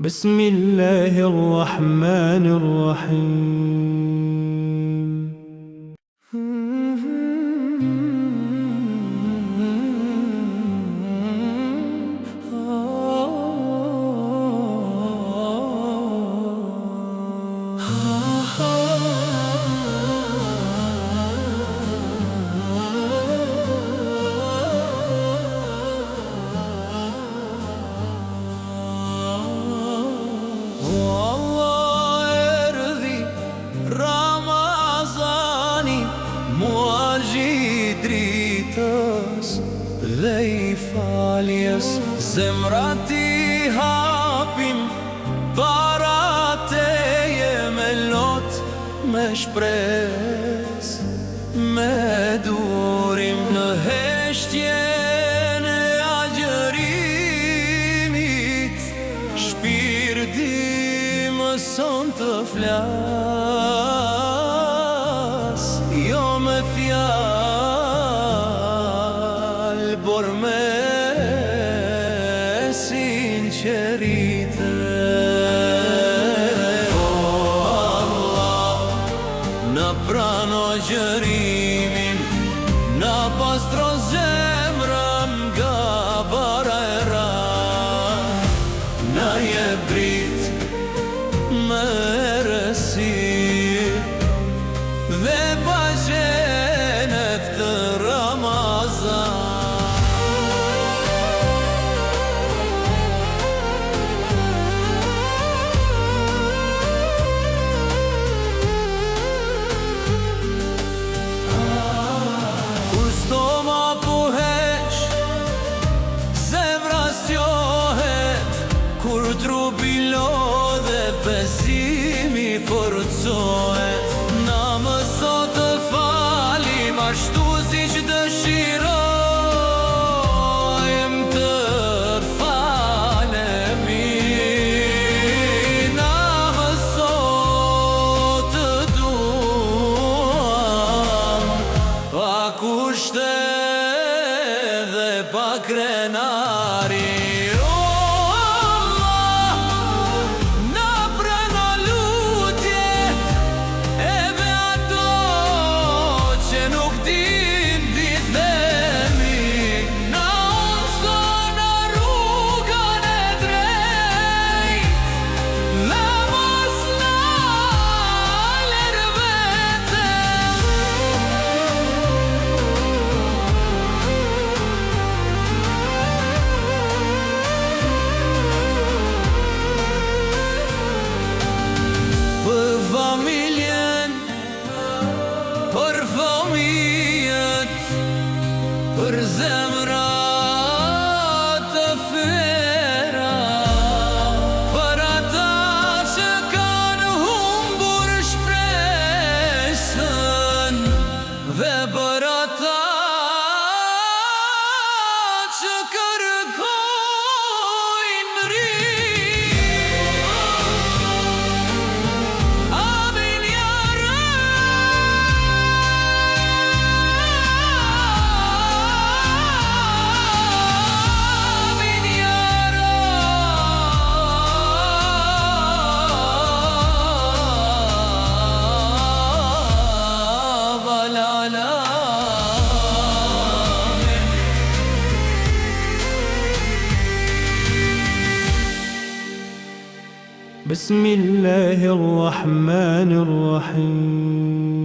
بسم الله الرحمن الرحيم Dritës dhe I faljes, zemra ti hapim para teje me lot, me shpres, me durim në heshtjen e agjërimit. Shpirti mëson të flas, jo me fjallë, por me sinceritet. O Allah, na prano gjërimin, na pastro zemrën nga bara e rrah, na jep dritë me errësirë dhe paqenet të Ramazan. Kur stoma po heq, zemra s'johet, kur trupi lodhe, besimi forcohet. Na mëso të falim ashtu siç dëshirojmë të falemi. Na mëso të duam pa kushte dhe pa krenari. Për fëmijët, për zemrat të fera, për ata që kanë humbur shpresën, dhe për ata që kërkojnë rinj. Amin ya بسم الله الرحمن الرحيم